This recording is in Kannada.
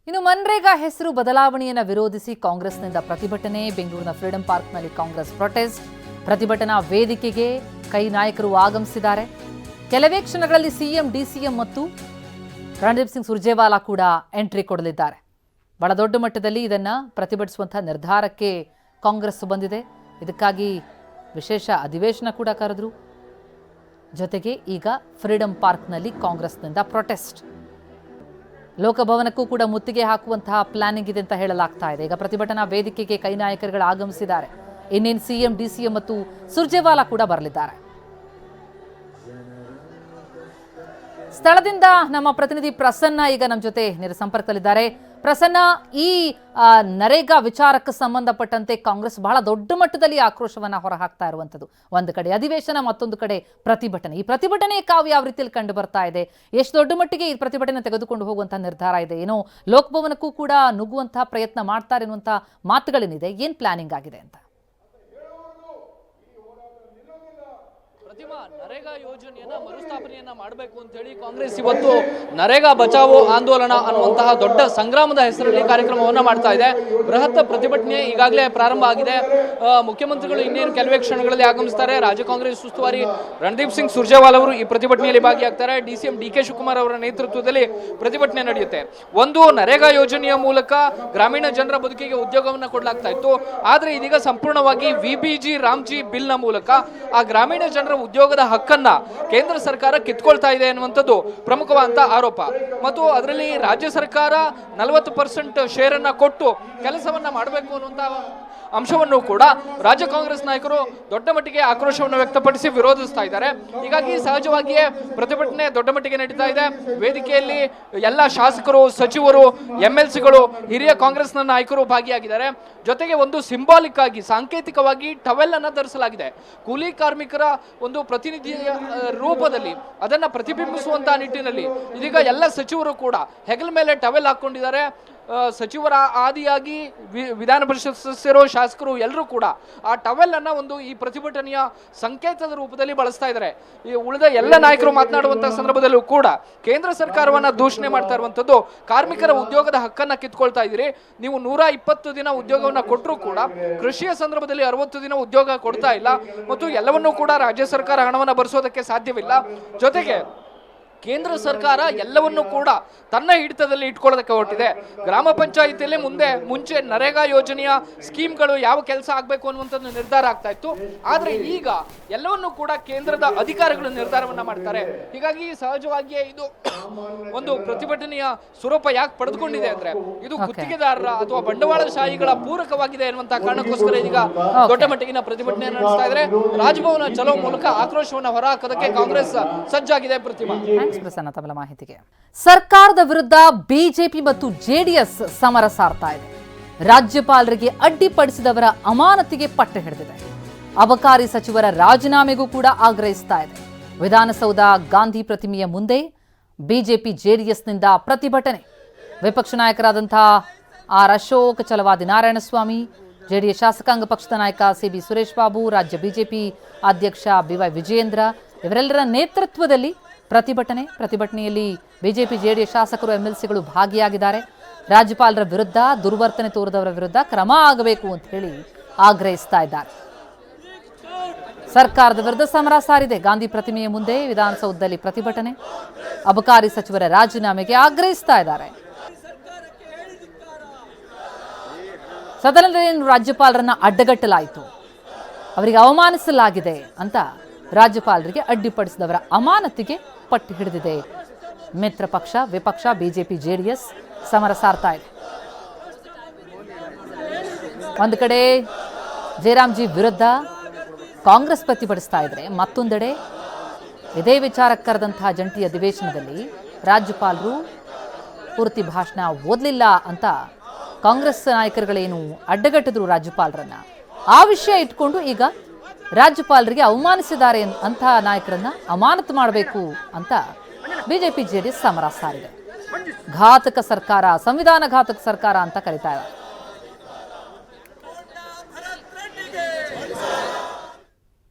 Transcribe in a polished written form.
ಇನ್ನು ಮನ್ರೇಗಾ ಹೆಸರು ಬದಲಾವಣೆಯನ್ನು ವಿರೋಧಿಸಿ ಕಾಂಗ್ರೆಸ್ನಿಂದ ಪ್ರತಿಭಟನೆ. ಬೆಂಗಳೂರಿನ ಫ್ರೀಡಂ ಪಾರ್ಕ್ನಲ್ಲಿ ಕಾಂಗ್ರೆಸ್ ಪ್ರೊಟೆಸ್ಟ್. ಪ್ರತಿಭಟನಾ ವೇದಿಕೆಗೆ ಕೈ ನಾಯಕರು ಆಗಮಿಸಿದ್ದಾರೆ. ಕೆಲವೇ ಕ್ಷಣಗಳಲ್ಲಿ ಸಿಎಂ, ಡಿಸಿಎಂ ಮತ್ತು ರಣದೀಪ್ ಸಿಂಗ್ ಸುರ್ಜೇವಾಲಾ ಕೂಡ ಎಂಟ್ರಿ ಕೊಡಲಿದ್ದಾರೆ. ಬಹಳ ದೊಡ್ಡ ಮಟ್ಟದಲ್ಲಿ ಇದನ್ನು ಪ್ರತಿಭಟಿಸುವಂತಹ ನಿರ್ಧಾರಕ್ಕೆ ಕಾಂಗ್ರೆಸ್ ಬಂದಿದೆ. ಇದಕ್ಕಾಗಿ ವಿಶೇಷ ಅಧಿವೇಶನ ಕೂಡ ಕರೆದ್ರು. ಜೊತೆಗೆ ಈಗ ಫ್ರೀಡಂ ಪಾರ್ಕ್ನಲ್ಲಿ ಕಾಂಗ್ರೆಸ್ನಿಂದ ಪ್ರೊಟೆಸ್ಟ್. ಲೋಕಭವನಕ್ಕೂ ಕೂಡ ಮುತ್ತಿಗೆ ಹಾಕುವಂತಹ ಪ್ಲಾನಿಂಗ್ ಇದೆ ಅಂತ ಹೇಳಲಾಗ್ತಾ ಇದೆ. ಈಗ ಪ್ರತಿಭಟನಾ ವೇದಿಕೆಗೆ ಕೈ ನಾಯಕರುಗಳು ಆಗಮಿಸಿದ್ದಾರೆ. ಇನ್ನೇನು ಸಿಎಂ, ಡಿಸಿಎಂ ಮತ್ತು ಸುರ್ಜೇವಾಲಾ ಕೂಡ ಬರಲಿದ್ದಾರೆ. ಸ್ಥಳದಿಂದ ನಮ್ಮ ಪ್ರತಿನಿಧಿ ಪ್ರಸನ್ನ ಈಗ ನಮ್ಮ ಜೊತೆ ನೇರ ಸಂಪರ್ಕದಲ್ಲಿದ್ದಾರೆ. ಪ್ರಸನ್ನ, ಈ ನರೇಗಾ ವಿಚಾರಕ್ಕೆ ಸಂಬಂಧಪಟ್ಟಂತೆ ಕಾಂಗ್ರೆಸ್ ಬಹಳ ದೊಡ್ಡ ಮಟ್ಟದಲ್ಲಿ ಆಕ್ರೋಶವನ್ನ ಹೊರಹಾಕ್ತಾ ಇರುವಂತದ್ದು. ಒಂದು ಕಡೆ ಅಧಿವೇಶನ, ಮತ್ತೊಂದು ಕಡೆ ಪ್ರತಿಭಟನೆ. ಈ ಪ್ರತಿಭಟನೆ ಕಾವು ಯಾವ ರೀತಿಯಲ್ಲಿ ಕಂಡು ಬರ್ತಾ ಇದೆ? ಎಷ್ಟು ದೊಡ್ಡ ಮಟ್ಟಿಗೆ ಈ ಪ್ರತಿಭಟನೆ ತೆಗೆದುಕೊಂಡು ಹೋಗುವಂತಹ ನಿರ್ಧಾರ ಇದೆ? ಏನೋ ಲೋಕಭವನಕ್ಕೂ ಕೂಡ ನುಗ್ಗುವಂತಹ ಪ್ರಯತ್ನ ಮಾಡ್ತಾರೆ ಎನ್ನುವಂತಹ ಮಾತುಗಳೇನಿದೆ, ಏನ್ ಪ್ಲಾನಿಂಗ್ ಆಗಿದೆ ಅಂತ? ನರೇಗಾ ಯೋಜನೆಯನ್ನ ಮರುಸ್ಥಾಪನೆಯನ್ನ ಮಾಡಬೇಕು ಅಂತ ಹೇಳಿ ಕಾಂಗ್ರೆಸ್ ಇವತ್ತು ನರೇಗಾ ಬಚಾವೋ ಆಂದೋಲನ ಅನ್ನುವಂತಹ ದೊಡ್ಡ ಸಂಗ್ರಾಮದ ಹೆಸರಲ್ಲಿ ಕಾರ್ಯಕ್ರಮವನ್ನ ಮಾಡ್ತಾ ಇದೆ. ಬೃಹತ್ ಪ್ರತಿಭಟನೆ ಈಗಾಗಲೇ ಪ್ರಾರಂಭ ಆಗಿದೆ. ಮುಖ್ಯಮಂತ್ರಿಗಳು ಇನ್ನೇನು ಕೆಲವೇ ಕ್ಷಣಗಳಲ್ಲಿ ಆಗಮಿಸ್ತಾರೆ. ರಾಜ್ಯ ಕಾಂಗ್ರೆಸ್ ಉಸ್ತುವಾರಿ ರಣದೀಪ್ ಸಿಂಗ್ ಸುರ್ಜೇವಾಲಾ ಅವರು ಈ ಪ್ರತಿಭಟನೆಯಲ್ಲಿ ಭಾಗಿಯಾಗ್ತಾರೆ. ಡಿಸಿಎಂ ಡಿ.ಕೆ. ಶಿವಕುಮಾರ್ ಅವರ ನೇತೃತ್ವದಲ್ಲಿ ಪ್ರತಿಭಟನೆ ನಡೆಯುತ್ತೆ. ಒಂದು, ನರೇಗಾ ಯೋಜನೆಯ ಮೂಲಕ ಗ್ರಾಮೀಣ ಜನರ ಬದುಕಿಗೆ ಉದ್ಯೋಗವನ್ನ ಕೊಡಲಾಗ್ತಾ ಇತ್ತು. ಆದ್ರೆ ಇದೀಗ ಸಂಪೂರ್ಣವಾಗಿ ವಿಬಿಜಿ ರಾಮ್ಜಿ ಬಿಲ್ ನ ಮೂಲಕ ಆ ಗ್ರಾಮೀಣ ಜನರ ಉದ್ಯೋಗದ ಹಕ್ಕನ್ನ ಕೇಂದ್ರ ಸರ್ಕಾರ ಕಿತ್ಕೊಳ್ತಾ ಇದೆ ಎನ್ನುವಂಥದ್ದು ಪ್ರಮುಖವಾದಂತ ಆರೋಪ. ಮತ್ತು ಅದರಲ್ಲಿ ರಾಜ್ಯ ಸರ್ಕಾರ 40% ಶೇರ್ ಅನ್ನ ಕೊಟ್ಟು ಕೆಲಸವನ್ನ ಮಾಡಬೇಕು ಅನ್ನುವಂತ ಅಂಶವನ್ನು ಕೂಡ ರಾಜ್ಯ ಕಾಂಗ್ರೆಸ್ ನಾಯಕರು ದೊಡ್ಡ ಮಟ್ಟಿಗೆ ಆಕ್ರೋಶವನ್ನು ವ್ಯಕ್ತಪಡಿಸಿ ವಿರೋಧಿಸ್ತಾ ಇದ್ದಾರೆ. ಹೀಗಾಗಿ ಸಹಜವಾಗಿಯೇ ಪ್ರತಿಭಟನೆ ದೊಡ್ಡ ಮಟ್ಟಿಗೆ ನಡೀತಾ ಇದೆ. ವೇದಿಕೆಯಲ್ಲಿ ಎಲ್ಲ ಶಾಸಕರು, ಸಚಿವರು, ಎಂಎಲ್ಸಿಗಳು, ಹಿರಿಯ ಕಾಂಗ್ರೆಸ್ನ ನಾಯಕರು ಭಾಗಿಯಾಗಿದ್ದಾರೆ. ಜೊತೆಗೆ ಒಂದು ಸಿಂಬಾಲಿಕ್ ಆಗಿ, ಸಾಂಕೇತಿಕವಾಗಿ ಟವೆಲ್ ಅನ್ನ ಧರಿಸಲಾಗಿದೆ. ಕೂಲಿ ಕಾರ್ಮಿಕರ ಒಂದು ಪ್ರತಿನಿಧಿಯ ರೂಪದಲ್ಲಿ ಅದನ್ನ ಪ್ರತಿಬಿಂಬಿಸುವಂತಹ ನಿಟ್ಟಿನಲ್ಲಿ ಇದೀಗ ಎಲ್ಲ ಸಚಿವರು ಕೂಡ ಹೆಗಲ ಮೇಲೆ ಟವೆಲ್ ಹಾಕೊಂಡಿದ್ದಾರೆ. ಸಚಿವರ ಆದಿಯಾಗಿ ವಿಧಾನ ಪರಿಷತ್ ಸದಸ್ಯರು, ಶಾಸಕರು ಎಲ್ಲರೂ ಕೂಡ ಆ ಟವೆಲ್ ಅನ್ನ ಒಂದು ಈ ಪ್ರತಿಭಟನೆಯ ಸಂಕೇತದ ರೂಪದಲ್ಲಿ ಬಳಸ್ತಾ ಇದ್ದಾರೆ. ಈ ಉಳಿದ ಎಲ್ಲ ನಾಯಕರು ಮಾತನಾಡುವಂತಹ ಸಂದರ್ಭದಲ್ಲೂ ಕೂಡ ಕೇಂದ್ರ ಸರ್ಕಾರವನ್ನ ದೂಷಣೆ ಮಾಡ್ತಾ ಇರುವಂತದ್ದು, ಕಾರ್ಮಿಕರ ಉದ್ಯೋಗದ ಹಕ್ಕನ್ನ ಕಿತ್ಕೊಳ್ತಾ ಇದ್ದೀರಿ. ನೀವು 120 ದಿನ ಉದ್ಯೋಗವನ್ನ ಕೊಟ್ಟರು ಕೂಡ ಕೃಷಿಯ ಸಂದರ್ಭದಲ್ಲಿ 60 ದಿನ ಉದ್ಯೋಗ ಕೊಡ್ತಾ ಇಲ್ಲ. ಮತ್ತು ಎಲ್ಲವನ್ನೂ ಕೂಡ ರಾಜ್ಯ ಸರ್ಕಾರ ಹಣವನ್ನ ಭರಿಸೋದಕ್ಕೆ ಸಾಧ್ಯವಿಲ್ಲ. ಜೊತೆಗೆ ಕೇಂದ್ರ ಸರ್ಕಾರ ಎಲ್ಲವನ್ನೂ ಕೂಡ ತನ್ನ ಹಿಡಿತದಲ್ಲಿ ಇಟ್ಕೊಳ್ಳೋದಕ್ಕೆ ಹೊರಟಿದೆ. ಗ್ರಾಮ ಪಂಚಾಯಿತಿಯಲ್ಲಿ ಮುಂಚೆ ನರೇಗಾ ಯೋಜನೆಯ ಸ್ಕೀಮ್ಗಳು ಯಾವ ಕೆಲಸ ಆಗಬೇಕು ಅನ್ನುವಂಥದ್ದು ನಿರ್ಧಾರ ಆಗ್ತಾ ಇತ್ತು. ಆದ್ರೆ ಈಗ ಎಲ್ಲವನ್ನೂ ಕೂಡ ಕೇಂದ್ರದ ಅಧಿಕಾರಿಗಳು ನಿರ್ಧಾರವನ್ನ ಮಾಡ್ತಾರೆ. ಹೀಗಾಗಿ ಸಹಜವಾಗಿಯೇ ಇದು ಒಂದು ಪ್ರತಿಭಟನೆಯ ಸ್ವರೂಪ ಯಾಕೆ ಪಡೆದುಕೊಂಡಿದೆ ಅಂದ್ರೆ, ಇದು ಗುತ್ತಿಗೆದಾರರ ಅಥವಾ ಬಂಡವಾಳಶಾಹಿಗಳ ಪೂರಕವಾಗಿದೆ ಎನ್ನುವಂತಹ ಕಾರಣಕ್ಕೋಸ್ಕರ ಈಗ ದೊಡ್ಡ ಮಟ್ಟಿಗಿನ ಪ್ರತಿಭಟನೆ ನಡೆಸ್ತಾ ಇದ್ದಾರೆ. ರಾಜಭವನ ಚಲೋ ಮೂಲಕ ಆಕ್ರೋಶವನ್ನು ಹೊರಹಾಕೋದಕ್ಕೆ ಕಾಂಗ್ರೆಸ್ ಸಜ್ಜಾಗಿದೆ. ಪ್ರತಿಮಾ, ಪ್ರಸನ್ನ, ತಮ್ಮ ಮಾಹಿತಿಗೆ. ಸರ್ಕಾರದ ವಿರುದ್ಧ ಬಿಜೆಪಿ ಮತ್ತು ಜೆಡಿಎಸ್ ಸಮರ ಸಾರ್ತಾ ಇದೆ. ರಾಜ್ಯಪಾಲರಿಗೆ ಅಡ್ಡಿಪಡಿಸಿದವರ ಅಮಾನತಿಗೆ ಪಟ್ಟು ಹಿಡಿದಿದೆ. ಅಬಕಾರಿ ಸಚಿವರ ರಾಜೀನಾಮೆಗೂ ಕೂಡ ಆಗ್ರಹಿಸ್ತಾ ಇದೆ. ವಿಧಾನಸೌಧ ಗಾಂಧಿ ಪ್ರತಿಮೆಯ ಮುಂದೆ ಬಿಜೆಪಿ ಜೆಡಿಎಸ್ನಿಂದ ಪ್ರತಿಭಟನೆ. ವಿಪಕ್ಷ ನಾಯಕರಾದಂತಹ ಆರ್ ಅಶೋಕ್, ಛಲವಾದಿ ನಾರಾಯಣಸ್ವಾಮಿ, ಜೆಡಿಎಸ್ ಶಾಸಕಾಂಗ ಪಕ್ಷದ ನಾಯಕ ಸಿಬಿ ಸುರೇಶ್ ಬಾಬು, ರಾಜ್ಯ ಬಿಜೆಪಿ ಅಧ್ಯಕ್ಷ ಬಿವೈ ವಿಜಯೇಂದ್ರ ಇವರೆಲ್ಲರ ನೇತೃತ್ವದಲ್ಲಿ ಪ್ರತಿಭಟನೆಯಲ್ಲಿ ಬಿಜೆಪಿ, ಜೆಡಿಎಸ್ ಶಾಸಕರು, ಎಂಎಲ್ಸಿಗಳು ಭಾಗಿಯಾಗಿದ್ದಾರೆ. ರಾಜ್ಯಪಾಲರ ವಿರುದ್ಧ, ದುರ್ವರ್ತನೆ ತೋರಿದವರ ವಿರುದ್ಧ ಕ್ರಮ ಆಗಬೇಕು ಅಂತ ಹೇಳಿ ಆಗ್ರಹಿಸ್ತಾ ಇದ್ದಾರೆ. ಸರ್ಕಾರದ ವಿರುದ್ಧ ಸಮರ ಸಾರಿದೆ. ಗಾಂಧಿ ಪ್ರತಿಮೆಯ ಮುಂದೆ ವಿಧಾನಸೌಧದಲ್ಲಿ ಪ್ರತಿಭಟನೆ. ಅಬಕಾರಿ ಸಚಿವರ ರಾಜೀನಾಮೆಗೆ ಆಗ್ರಹಿಸ್ತಾ ಇದ್ದಾರೆ. ಸದನದಲ್ಲಿ ರಾಜ್ಯಪಾಲರನ್ನ ಅಡ್ಡಗಟ್ಟಲಾಯಿತು, ಅವರಿಗೆ ಅವಮಾನಿಸಲಾಗಿದೆ ಅಂತ ರಾಜ್ಯಪಾಲರಿಗೆ ಅಡ್ಡಿಪಡಿಸಿದವರ ಅಮಾನತಿಗೆ ಪಟ್ಟು ಹಿಡಿದಿದೆ. ಮಿತ್ರ ಪಕ್ಷ, ವಿಪಕ್ಷ, ಬಿಜೆಪಿ, ಜೆಡಿಎಸ್ ಸಮರ ಸಾರ್ತಾ ಇದೆ. ಒಂದು ಕಡೆ ಜಯರಾಮ್ಜಿ ವಿರುದ್ಧ ಕಾಂಗ್ರೆಸ್ ಪ್ರತಿಭಟಿಸ್ತಾ ಇದ್ರೆ, ಮತ್ತೊಂದೆಡೆ ಇದೇ ವಿಚಾರಕ್ಕೆ ಕರೆದಂತಹ ಜಂಟಿ ಅಧಿವೇಶನದಲ್ಲಿ ರಾಜ್ಯಪಾಲರು ಪೂರ್ತಿ ಭಾಷಣ ಓದಲಿಲ್ಲ ಅಂತ ಕಾಂಗ್ರೆಸ್ ನಾಯಕರುಗಳೇನು ಅಡ್ಡಗಟ್ಟಿದ್ರು ರಾಜ್ಯಪಾಲರನ್ನ. ಆ ವಿಷಯ ಇಟ್ಕೊಂಡು ಈಗ ರಾಜ್ಯಪಾಲರಿಗೆ ಅವಮಾನಿಸಿದ್ದಾರೆ ಅಂತ ನಾಯಕರನ್ನ ಅಮಾನತು ಮಾಡಬೇಕು ಅಂತ ಬಿಜೆಪಿ ಜೆಡಿಎಸ್ ಸಮರ ಸಾರಿದೆ. ಘಾತಕ ಸರ್ಕಾರ, ಸಂವಿಧಾನ ಘಾತಕ ಸರ್ಕಾರ ಅಂತ ಕರೀತಾ ಇದ್ದಾರೆ.